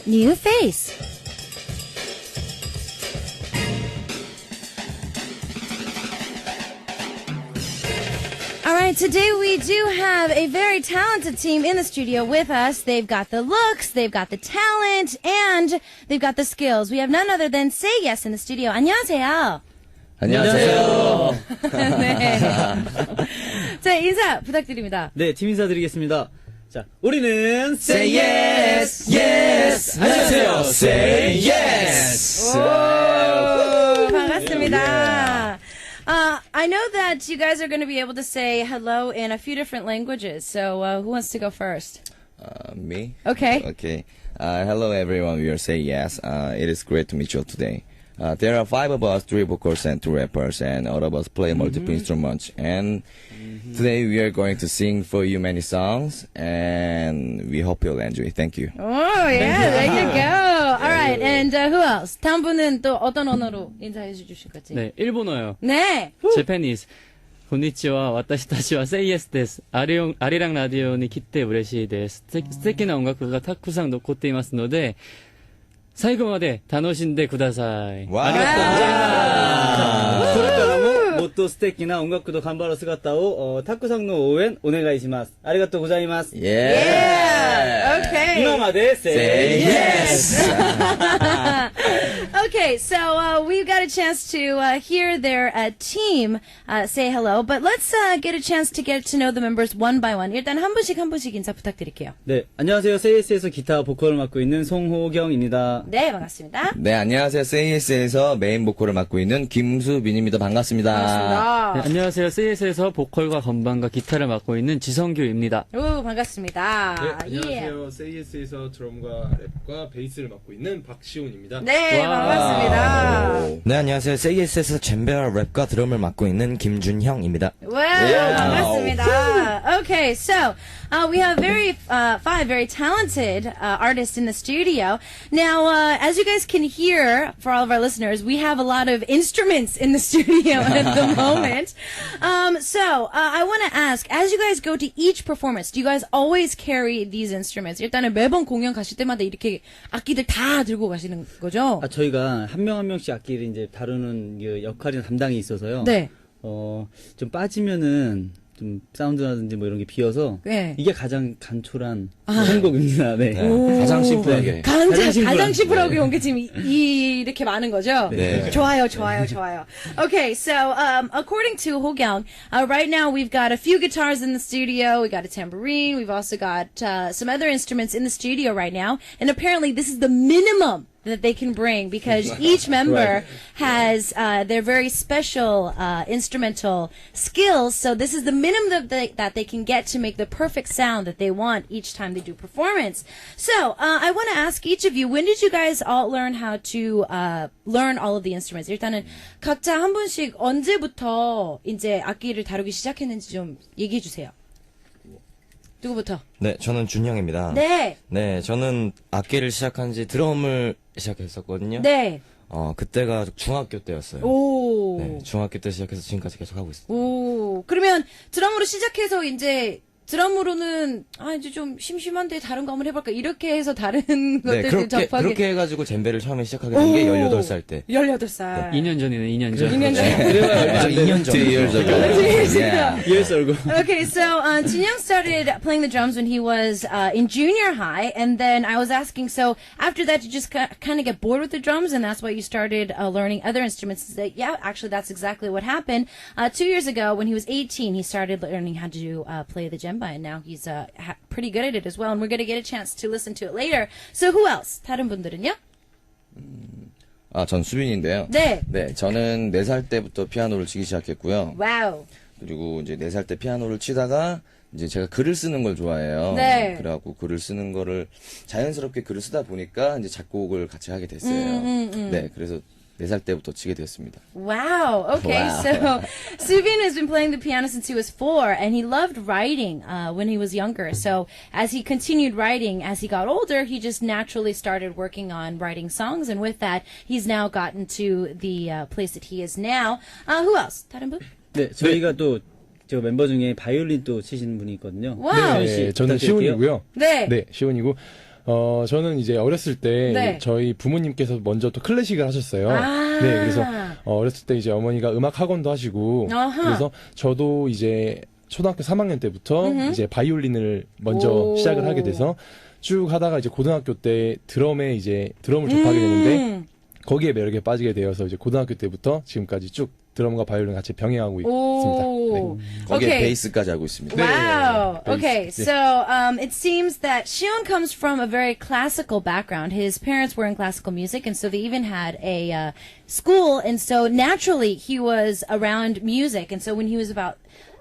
new face. All right, today we do have a very talented team in the studio with us. They've got the looks, they've got the talent, and they've got the skills. We have none other than Seiyes in the studio. 안녕하세요. 안녕하세요. 네. 자, 인사 부탁드립니다. 네, 팀 인사 드리겠습니다. 자, 우리는 Say yes, yes. 안녕하세요. Say yes. 오, 반갑습니다. I know that you guys are going to be able to say hello in a few different languages. So, who wants to go first? Me? Okay. Okay. Hello everyone, we are Say Yes. It is great to meet you today. There are 5 of us, 3 vocals and 2 rappers, and all of us play multiple instruments. And today we are going to sing for you many songs, and we hope you'll enjoy. Thank you. Oh, yeah, there you go. All right, and who else? 다음 분은 또 어떤 언어로 인사해 주실 거지? 네, 일본어요. 네. Japanese. こんにちは、私たちはセイエスです。アリランラジオに来て嬉しいです。素敵な音楽がたくさん残っていますので、最後まで楽しんでください。わー。ありがとうございます。これからももっと素敵な音楽と頑張る姿をたくさんの応援お願いします。ありがとうございます。Yeah. Okay. 今まで Say yes. Okay, so we've got a chance to hear their team say hello, but let's get a chance to get to know the members one by one. 일단 한 분씩 인사 부탁드릴게요. 네, 안녕하세요. 세이예스에서 기타 보컬을 맡고 있는 송호경입니다. 네, 반갑습니다. 네, 안녕하세요. 세이예스에서 메인 보컬을 맡고 있는 김수빈입니다. 반갑습니다. 반갑습니다. 네, 안녕하세요. 세이예스에서 보컬과 건반과 기타를 맡고 있는 지성규입니다. 오, 반갑습니다. 네, 안녕하세요. Yeah. 세이예스에서 드럼과 랩과 베이스를 맡고 있는 박시훈입니다. 네, 와. 반갑습니다. 네, 안녕하세요. 세이예스에서 젬베와 랩과 드럼을 맡고 있는 김준형입니다. Wow, 반갑습니다. Okay, so we have five very talented artists in the studio. Now, as you guys can hear, for all of our listeners, we have a lot of instruments in the studio at the moment. So I want to ask, as you guys go to each performance, do you guys always carry these instruments? 일단은 매번 공연 가실 때마다 이렇게 악기들 다 들고 가시는 거죠? 저희가 한 명 한 명씩 악기를 이제 다루는 그 역할이나 담당이 있어서요. 네. 좀 빠지면은 좀 사운드라든지 뭐 이런 게 비어서 네. 이게 가장 간촐한 행복입니다. 네. 가장 심플하게. 가장 심플하게 온 게 지금 이렇게 많은 거죠? 네. 좋아요. Okay, so according to Ho-kyung, right now we've got a few guitars in the studio, we got a tambourine, we've also got some other instruments in the studio right now, and apparently this is the minimum that they can bring because each member has their very special instrumental skills. So this is the minimum that they can get to make the perfect sound that they want each time they do performance. So I want to ask each of you, when did you guys all learn how to learn all of the instruments? 일단은 각자 한 분씩 언제부터 이제 악기를 다루기 시작했는지 좀 얘기해 주세요. 누구부터? 네, 저는 준형입니다. 네. 네, 저는 악기를 시작한 지 드럼을 시작했었거든요. 네. 그때가 중학교 때였어요. 오. 네, 중학교 때 시작해서 지금까지 계속 하고 있어요. 오, 그러면 드럼으로 시작해서 이제 드럼으로는 이제 좀 심심한데 다른 거 한번 해볼까 이렇게 해서 다른 네, 것들을 접하게. 그렇게 해가지고 젬베를 처음에 시작하게 된 게 18살 때. 18살. 2년 전이네, 2년 전. 2년 전. 그래서 2년 전. 2 years ago. Yeah. 예스 얼굴. Okay, so Jinyoung started playing the drums when he was in junior high, and then I was asking, so after that you just kind of get bored with the drums, and that's why you started learning other instruments. Yeah, actually that's exactly what happened. 2 years ago, when he was 18, he started learning how to play the djembe, and now he's pretty good at it as well, and we're going to get a chance to listen to it later. So who else? 다른 분들은요? 전 수빈인데요. 네. 네, 저는 4살 때부터 피아노를 치기 시작했고요. 와우. 그리고 이제 4살 때 피아노를 치다가 이제 제가 글을 쓰는 걸 좋아해요. 네. 그래갖고 글을 쓰는 거를 자연스럽게 글을 쓰다 보니까 이제 작곡을 같이 하게 됐어요. 네, 그래서 4살 때부터 치게 되었습니다. Wow. Okay. Wow. So Subin has been playing the piano since he was 4, and he loved writing when he was younger. So as he continued writing, as he got older, he just naturally started working on writing songs, and with that, he's now gotten to the place that he is now. Who else? 다른 분? 네, 저희가 또 저 멤버 중에 바이올린 또 치시는 분이 있거든요. 와우. 네, 저는 시훈이고요. 네. 네, 시훈이고 저는 이제 어렸을 때 네. 저희 부모님께서 먼저 또 클래식을 하셨어요. 아. 네, 그래서 어렸을 때 이제 어머니가 음악 학원도 하시고 아하. 그래서 저도 이제 초등학교 3학년 때부터 이제 바이올린을 먼저 오. 시작을 하게 돼서 쭉 하다가 이제 고등학교 때 드럼을 접하게 되는데 거기에 매력에 빠지게 되어서 이제 고등학교 때부터 지금까지 쭉 드럼과 바이올린 같이 병행하고 있습니다. 오. 거기에 Okay. 베이스까지 하고 있습니다. Wow. 네. Okay, so it seems that Shion comes from a very classical background. His parents were in classical music, and so they even had a school, and so naturally he was around music. And so when he was about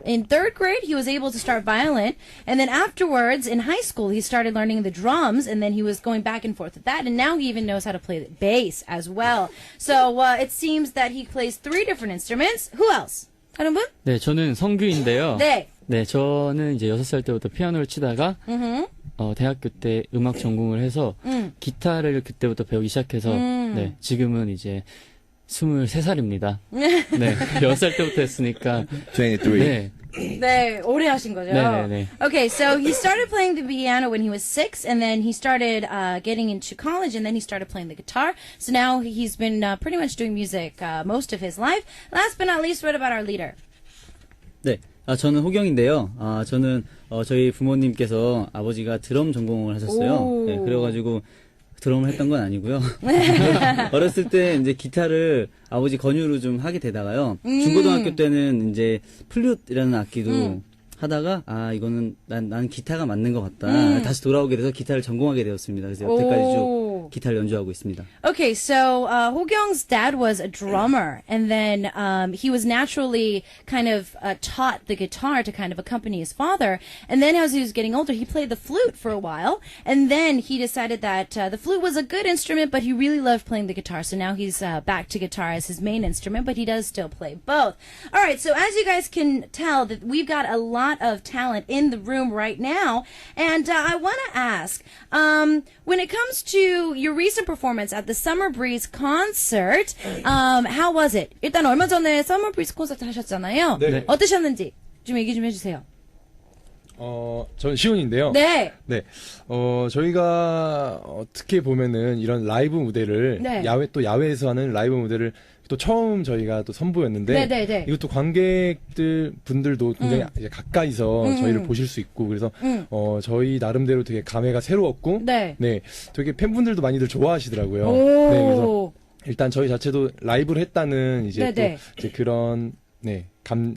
in third grade, he was able to start violin, and then afterwards in high school he started learning the drums, and then he was going back and forth with that, and now he even knows how to play the bass as well. So it seems that he plays 3 different instruments. Who else? 다른 분? 네, 저는 성규인데요. 네. 네, 저는 이제 6살 때부터 피아노를 치다가 대학교 때 음악 전공을 해서 기타를 그때부터 배우기 시작해서 네, 지금은 이제 23살입니다. 네, 6살 때부터 했으니까 23. 네, 네, 오래 하신 거죠? 네. Okay, so he started playing the piano when he was 6, and then he started getting into college, and then he started playing the guitar. So now he's been pretty much doing music most of his life. Last but not least, what about our leader? 네, 저는 호경인데요. 저는 저희 부모님께서 아버지가 드럼 전공을 하셨어요. 오. 네, 그래가지고 드럼을 했던 건 아니고요. 어렸을 때 이제 기타를 아버지 권유로 좀 하게 되다가요. 중고등학교 때는 이제 플룻이라는 악기도 하다가 이거는 난 기타가 맞는 것 같다. 다시 돌아오게 돼서 기타를 전공하게 되었습니다. 그래서 여태까지 쭉 기타를 연주하고 있습니다. Okay, so Ho-kyung's dad was a drummer, and then he was naturally kind of taught the guitar to kind of accompany his father. And then as he was getting older, he played the flute for a while, and then he decided that the flute was a good instrument, but he really loved playing the guitar. So now he's back to guitar as his main instrument, but he does still play both. All right, so as you guys can tell, that we've got a lot of talent in the room right now, and I want to ask, when it comes to your recent performance at the Summer Breeze concert, how was it? 일단 얼마 전에 Summer Breeze 콘서트 하셨잖아요. 네. 어떠셨는지 좀 얘기 좀 해주세요. 저는 시온인데요. 네. 네. 저희가 어떻게 보면은 이런 라이브 무대를 네. 야외에서 하는 라이브 무대를 또 처음 저희가 또 선보였는데 네. 이것도 관객들 분들도 굉장히 이제 가까이서 저희를 보실 수 있고 그래서 저희 나름대로 되게 감회가 새로웠고 네. 되게 팬분들도 많이들 좋아하시더라고요. 오. 네, 그래서 일단 저희 자체도 라이브를 했다는 이제 네네. 또 이제 그런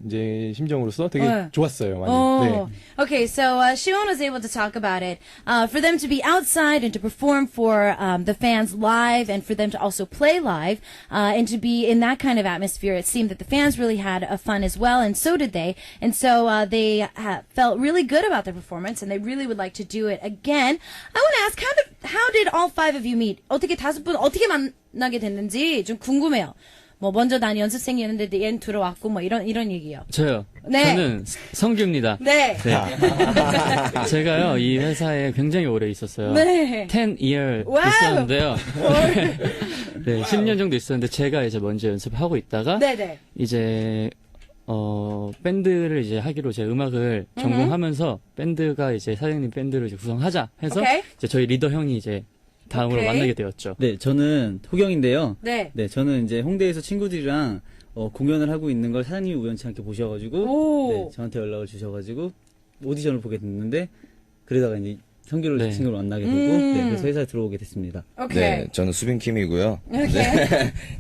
이제 심정으로서 되게 좋았어요, 많이. Oh. Okay, so Shion was able to talk about it. For them to be outside and to perform for the fans live, and for them to also play live, and to be in that kind of atmosphere, it seemed that the fans really had fun as well, and so did they. And so they felt really good about their performance, and they really would like to do it again. I want to ask, how did all 5 of you meet? 어떻게 5분 어떻게 만나게 됐는지 좀 궁금해요. 뭐 먼저 난 연습생이었는데 얘는 들어왔고 뭐 이런 얘기요. 저요. 네. 저는 성규입니다. 네. 제가요 이 회사에 굉장히 오래 있었어요. 네. 10year 와우. 있었는데요. 네, 10년 정도 있었는데 제가 이제 먼저 연습하고 있다가 네네. 이제 밴드를 이제 하기로 제 음악을 전공하면서 밴드가 이제 사장님 밴드를 이제 구성하자 해서 오케이. 이제 저희 리더 형이 이제 다음으로 오케이. 만나게 되었죠. 네, 저는 호경인데요. 네. 네, 저는 이제 홍대에서 친구들이랑 공연을 하고 있는 걸 사장님이 우연치 않게 보셔가지고 오. 네, 저한테 연락을 주셔가지고 오디션을 보게 됐는데 그러다가 이제 성규를 네. 친구로 만나게 되고 네, 그래서 회사에 들어오게 됐습니다. 오케이. 네, 저는 수빈킴이고요.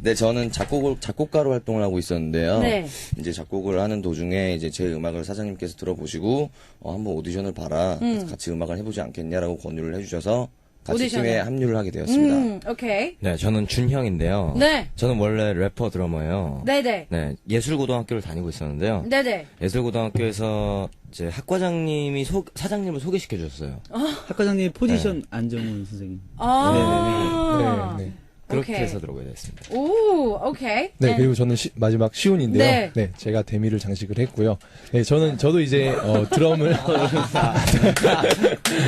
네, 저는 작곡가로 활동을 하고 있었는데요. 네. 이제 작곡을 하는 도중에 이제 제 음악을 사장님께서 들어보시고 한번 오디션을 봐라. 그래서 같이 음악을 해보지 않겠냐라고 권유를 해주셔서 같이 오디션에. 팀에 합류를 하게 되었습니다. 오케이. 네, 저는 준형인데요. 네. 저는 원래 래퍼 드러머예요. 네네. 네, 예술고등학교를 다니고 있었는데요. 네네. 예술고등학교에서 이제 학과장님이 사장님을 소개시켜 줬어요. 학과장님 포지션 안정훈 선생님. 아. 네. 그렇게 오케이. 해서 들어오게 됐습니다. 오, 오케이. 네, 그리고 저는 마지막 시온인데요. 네. 네. 제가 데미를 장식을 했고요. 네, 저도 이제 드럼을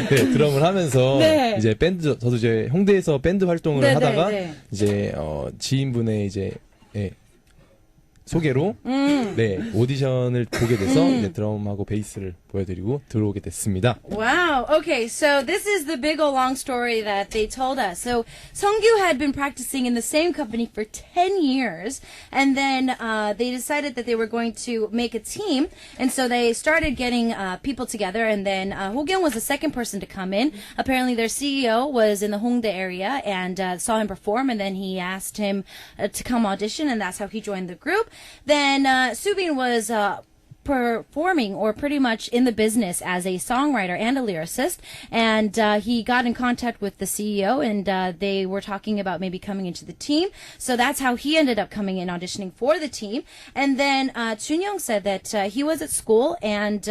네, 드럼을 하면서 네. 이제 저도 이제 홍대에서 밴드 활동을 네, 하다가 네, 네. 이제 지인분의 이제 소개로 네 오디션을 보게 돼서 이제 드럼하고 베이스를 보여드리고 들어오게 됐습니다. Wow. Okay, so this is the big old long story that they told us. So Seonggu had been practicing in the same company for 10 years, and then they decided that they were going to make a team, and so they started getting people together, and then Ho-kyung was the second person to come in. Apparently their CEO was in the Hongdae area and saw him perform, and then he asked him to come audition, and that's how he joined the group. Then Subin was performing or pretty much in the business as a songwriter and a lyricist, and he got in contact with the CEO, and they were talking about maybe coming into the team. So that's how he ended up coming in auditioning for the team. And then Chun-young said that he was at school, and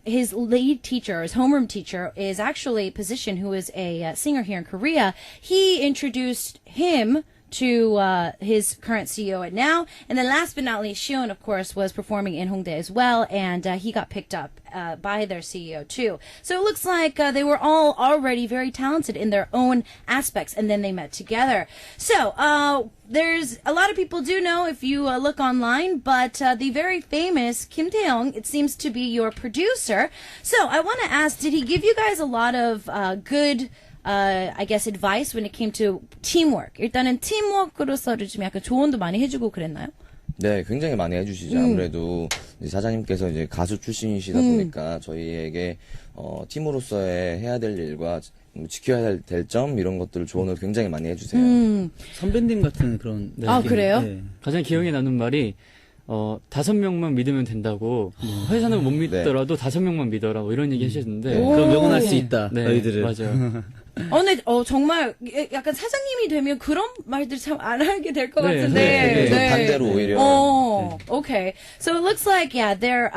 his lead teacher, his homeroom teacher, is actually Position, who is a singer here in Korea. He introduced him to his current CEO at Now. And then last but not least, Shion, of course, was performing in Hongdae as well, and he got picked up by their CEO too. So it looks like they were all already very talented in their own aspects, and then they met together. So there's a lot of people do know if you look online, but the very famous Kim Tae-young, it seems to be your producer. So I want to ask, did he give you guys a lot of good I guess advice when it came to teamwork? 일단은 팀워크로서도 좀 약간 조언도 많이 해주고 그랬나요? 네, 굉장히 많이 해주시죠. 아무래도 이제 사장님께서 이제 가수 출신이시다 보니까 저희에게 팀으로서의 해야 될 일과 지켜야 될 점 이런 것들을 조언을 굉장히 많이 해주세요. 선배님 같은 그런. 네. 아, 그래요? 네. 가장 기억에 남는 말이 5명만 믿으면 된다고. 회사는 못 믿더라도 5명만 믿어라. 이런 얘기 하셨는데. 그럼 영원할 수 있다. 네, 너희들은. 맞아요. 근데 정말 약간 사장님이 되면 그런 말들 참 안 하게 될 것 네, 같은데. 네. 반대로 오히려. Okay. So it looks like their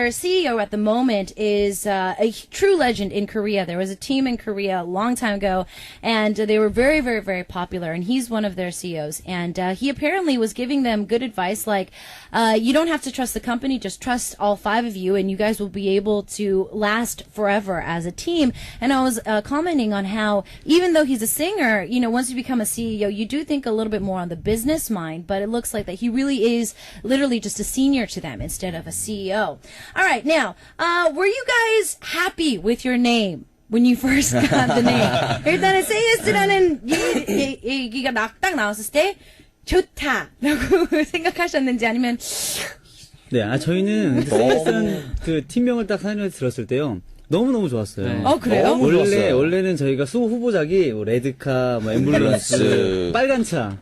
CEO at the moment is a true legend in Korea. There was a team in Korea a long time ago, and they were very, very, very popular. And he's one of their CEOs, and he apparently was giving them good advice, like you don't have to trust the company, just trust all 5 of you, and you guys will be able to last forever as a team. And I was commenting on how even though he's a singer, you know, once you become a CEO, you do think a little bit more on the business mind, but it looks like that he really is literally just a senior to them instead of a CEO. All right, now, were you guys happy with your name when you first got the name? 일단은 세이예스라는 얘기가 딱 나왔을 때 좋다라고 생각하셨는지 아니면 네, 저희는 세이예스라는 그 팀명을 딱 사연을 들었을 때요. 너무너무 좋았어요. 네. 그래요? 원래는 저희가 수호 후보작이 뭐 레드카, 뭐 앰뷸런스, 빨간 차,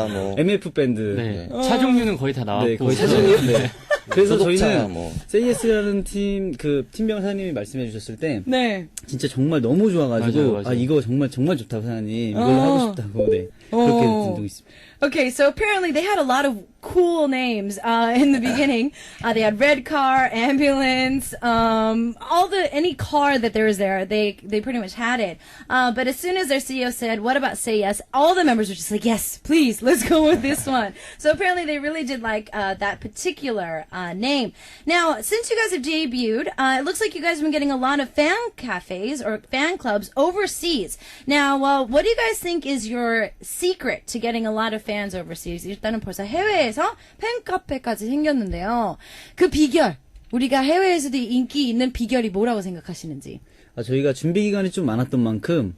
뭐 MF 밴드. 네. 차 종류는 거의 다 나왔고. 네, 거의 차종이요. 네. 그래서 소속차, 저희는 뭐. 세이예스라는 팀명 사장님이 말씀해 주셨을 때 네. 진짜 정말 너무 좋아가지고 맞아요. 이거 정말 좋다고 사장님 이걸 하고 싶다고 네 그렇게 듣고 있습니다. Okay, so apparently they had a lot of cool names in the beginning. They had red car, ambulance, any car that there was there, they pretty much had it. But as soon as their CEO said, "What about Say Yes?" all the members were just like, "Yes, please, let's go with this one." So apparently they really did like that particular name. Now, since you guys have debuted, it looks like you guys have been getting a lot of fan cafes or fan clubs overseas. Now, what do you guys think is your secret to getting a lot of fans overseas? 일단은 벌써 해외에서 팬카페까지 생겼는데요. 그 비결, 우리가 해외에서도 인기 있는 비결이 뭐라고 생각하시는지? 저희가 준비 기간이 좀 많았던 만큼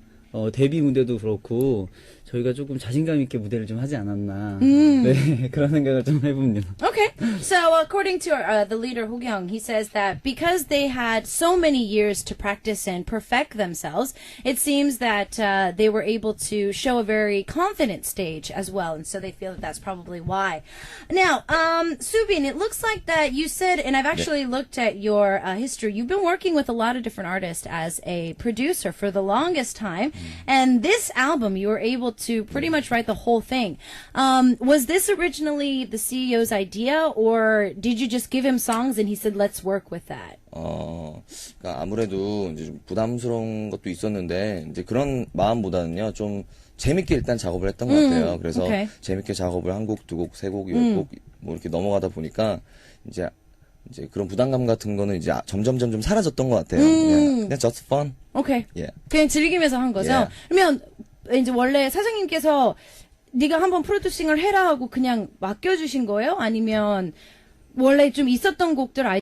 데뷔 무대도 그렇고 저희가 조금 자신감 있게 무대를 좀 하지 않았나 네 그런 생각을 좀 해봅니다. Okay, so according to the leader Ho-kyung, he says that because they had so many years to practice and perfect themselves, it seems that they were able to show a very confident stage as well, and so they feel that that's probably why. Now, Subin, it looks like that you said, and I've actually looked at your history, you've been working with a lot of different artists as a producer for the longest time, and this album you were able to pretty much write the whole thing. Was this originally the CEO's idea, or did you just give him songs and he said, let's work with that? 그러니까 아무래도 이제 좀 부담스러운 것도 있었는데 이제 그런 마음보다는요 좀 재밌게 일단 작업을 했던 것 같아요. 그래서 okay. 재밌게 작업을 한 곡, 2곡, 3곡, 10곡 뭐 이렇게 넘어가다 보니까 이제 그런 부담감 같은 거는 이제 점점 사라졌던 것 같아요. 그냥 just fun. Okay. Yeah. 그냥 즐기면서 한 거죠. Yeah. 그러면 이제 원래 사장님께서 네가 한번 프로듀싱을 해라 하고 그냥 맡겨주신 거예요? 아니면 원래 좀 있었던 곡들